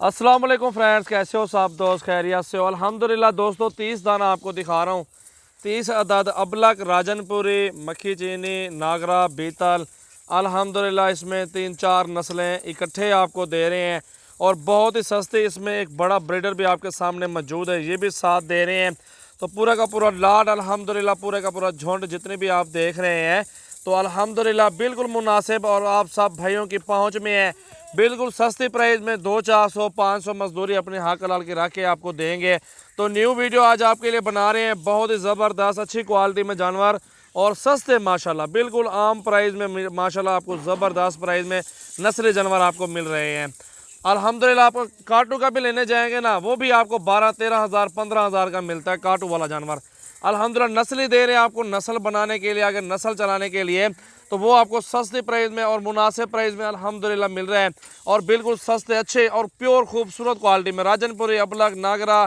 अस्सलाम वालेकुम फ्रेंड्स, कैसे हो सब दोस्त? खैरियत से हो? अल्हम्दुलिल्लाह दोस्तों, 30 दाना आपको दिखा रहा हूँ। 30 अदद अबलक, राजनपुरी, मक्खी चीनी, नागरा, बीतल। अल्हम्दुलिल्लाह इसमें 3-4 नस्लें इकट्ठे आपको दे रहे हैं और बहुत ही सस्ते। इसमें एक बड़ा ब्रीडर भी आपके सामने मौजूद है, ये भी साथ दे रहे हैं। तो पूरा का पूरा लाड अल्हम्दुलिल्लाह, पूरे का पूरा झुंड जितने भी आप देख रहे हैं तो अल्हम्दुलिल्लाह बिल्कुल मुनासिब और आप सब भाइयों की पहुंच में है। बिल्कुल सस्ती प्राइस में 200-400-500 मजदूरी अपने हक हलाल के रख के आपको देंगे। तो न्यू वीडियो आज आपके लिए बना रहे हैं, बहुत ही ज़बरदस्त अच्छी क्वालिटी में जानवर और सस्ते माशाल्लाह, बिल्कुल आम प्राइस में माशाल्लाह आपको ज़बरदस्त प्राइस में नस्ली जानवर आपको मिल रहे हैं। अल्हम्दुलिल्लाह आप काटू का भी लेने जाएंगे ना, वो भी आपको 12-13 हज़ार 15 हज़ार का मिलता है काटू वाला जानवर। अल्हम्दुलिल्लाह नस्ली दे रहे हैं आपको, नस्ल बनाने के लिए, अगर नस्ल चलाने के लिए तो वो आपको सस्ते प्राइस में और मुनासिब प्राइस में अल्हम्दुलिल्लाह मिल रहा है। और बिल्कुल सस्ते अच्छे और प्योर खूबसूरत क्वालिटी में राजनपुरी, अबलग, नागरा,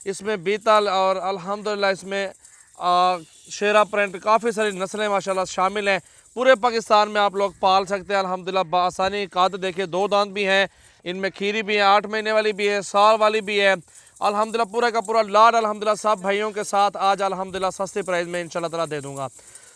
इसमें बीतल और अल्हम्दुलिल्लाह इसमें शेरा प्रिंट, काफ़ी सारी नस्लें माशाल्लाह शामिल हैं। पूरे पाकिस्तान में आप लोग पाल सकते हैं अल्हम्दुलिल्लाह बासानी। काद देखिए, 2 दांत भी हैं, इनमें खीरी भी है, 8 महीने वाली भी है, साल वाली भी है। अल्हम्दुलिल्लाह पूरा का पूरा लाड अल्हम्दुलिल्लाह सब भाइयों के साथ आज अल्हम्दुलिल्लाह सस्ते प्राइस में इंशाल्लाह ताला दे दूंगा।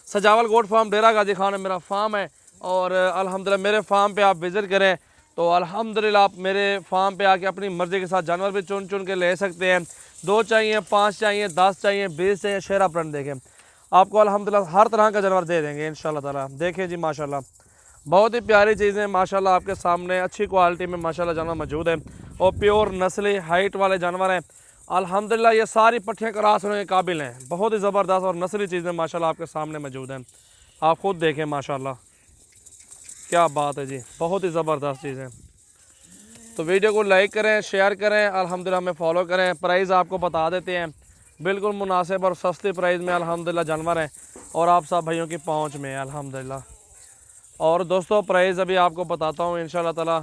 सजावल गोट फार्म डेरा गाजी खान मेरा फार्म है और अल्हम्दुलिल्लाह मेरे फार्म पे आप विज़िट करें तो अल्हम्दुलिल्लाह आप मेरे फार्म पे आके अपनी मर्ज़ी के साथ जानवर भी चुन चुन के ले सकते हैं। 2 चाहिए, 5 चाहिए, 10 चाहिए, 20 चाहिए, शेरा प्रिंट देखें आपको अल्हम्दुलिल्लाह हर तरह का जानवर दे देंगे इंशाल्लाह ताला। देखें जी माशाल्लाह बहुत ही प्यारी चीज़ें माशाल्लाह आपके सामने अच्छी क्वालिटी में माशाल्लाह जानवर मौजूद है और प्योर नस्ली हाइट वाले जानवर हैं। अल्हम्दुलिल्लाह ये सारी पट्टियाँ क्रॉस होने के काबिल हैं, बहुत ही ज़बरदस्त और नस्ली चीज़ें माशाल्लाह आपके सामने मौजूद हैं। आप खुद देखें माशाल्लाह क्या बात है जी, बहुत ही ज़बरदस्त चीज़ें। तो वीडियो को लाइक करें, शेयर करें, अल्हम्दुलिल्लाह हमें फॉलो करें। प्राइस आपको बता देते हैं, बिल्कुल मुनासिब और सस्ते प्राइस में अल्हम्दुलिल्लाह जानवर हैं और आप सब भाइयों की पहुँच में है अल्हम्दुलिल्लाह। और दोस्तों प्राइस अभी आपको बताता हूँ इंशाल्लाह ताला।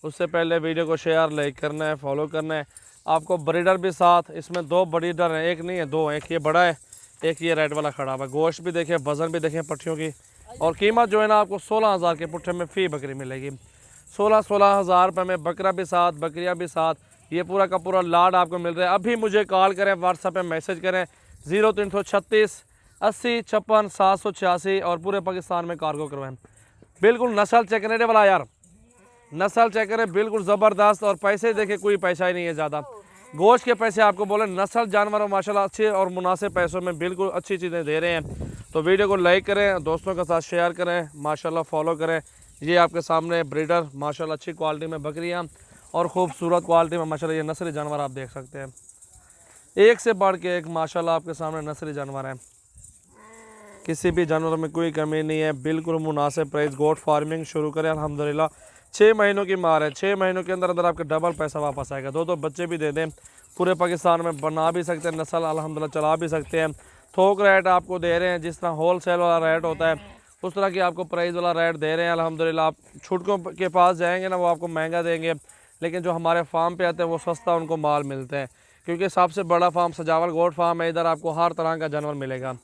उससे पहले वीडियो को शेयर, लाइक करना है, फॉलो करना है। आपको ब्रीडर भी साथ, इसमें 2 ब्रीडर हैं, एक नहीं है 2, एक ये बड़ा है, एक ये रेड वाला खड़ा हुआ है। गोश्त भी देखें, वज़न भी देखें पट्टियों की। और कीमत जो है ना आपको 16 हज़ार के पुट्ठे में फ़ी बकरी मिलेगी। 16 हज़ार रुपये में बकरा भी साथ, बकरियाँ भी साथ, ये पूरा का पूरा लाड आपको मिल रहा है। अभी मुझे कॉल करें, व्हाट्सएप पे मैसेज करें 0336 80 56 786 और पूरे पाकिस्तान में कार्गो करवाएं। बिल्कुल नस्ल चेक करने वाला यार, नस्ल चेक करें, बिल्कुल ज़बरदस्त। और पैसे देखें, कोई पैसा ही नहीं है ज़्यादा, गोश्त के पैसे आपको बोले, नस्ल जानवर माशाल्लाह अच्छे और मुनासिब पैसों में बिल्कुल अच्छी चीज़ें दे रहे हैं। तो वीडियो को लाइक करें, दोस्तों के साथ शेयर करें, माशाल्लाह फॉलो करें। ये आपके सामने ब्रीडर माशाल्लाह अच्छी क्वालिटी में बकरियाँ और ख़ूबसूरत क्वालिटी में माशाल्लाह ये नस्ली जानवर आप देख सकते हैं। एक से बढ़ के एक माशाल्लाह आपके सामने नस्ली जानवर हैं, किसी भी जानवर में कोई कमी नहीं है, बिल्कुल मुनासिब प्राइस। गोट फार्मिंग शुरू करें अल्हम्दुलिल्लाह। 6 महीनों की मार है, 6 महीनों के अंदर अंदर आपके डबल पैसा वापस आएगा। 2 बच्चे भी दे दें, पूरे पाकिस्तान में बना भी सकते हैं, नस्ल अल्हम्दुलिल्लाह चला भी सकते हैं। थोक रेट आपको दे रहे हैं, जिस तरह होल सेल वाला रेट होता है उस तरह की आपको प्राइस वाला रेट दे रहे हैं अल्हम्दुलिल्लाह। आप छुटकों के पास जाएंगे ना, वो आपको महंगा देंगे, लेकिन जो हमारे फार्म पे आते हैं वो सस्ता उनको माल मिलता है, क्योंकि सबसे बड़ा फार्म सजावल गोट फार्म है। इधर आपको हर तरह का जानवर मिलेगा,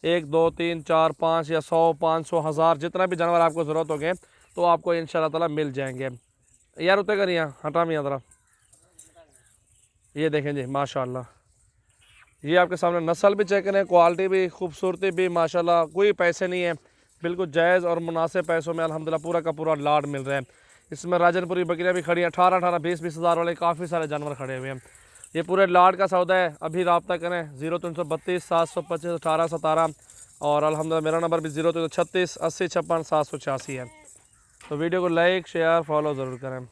1 2 3 4 5 या 100 500 हज़ार जितना भी जानवर आपको ज़रूरत होगे तो आपको इंशाल्लाह ताला मिल जाएंगे। यार उतरे करिए, हटा मियाँ ज़रा, ये देखें जी माशाल्लाह। ये आपके सामने नस्ल भी चेक करें, क्वालिटी भी, खूबसूरती भी माशाल्लाह, कोई पैसे नहीं है, बिल्कुल जायज़ और मुनासिब पैसों में अल्हम्दुलिल्लाह पूरा का पूरा लाड मिल रहा है। इसमें राजनपुरी बकरियाँ भी खड़ी हैं, 18 20 हज़ार वाले काफ़ी सारे जानवर खड़े हुए हैं। ये पूरे लाड का सौदा है। अभी रब्ता करें 0332 725 1817 और अल्हम्दुलिल्लाह मेरा नंबर भी 0336 80 56 786 है। तो वीडियो को लाइक शेयर फॉलो ज़रूर करें।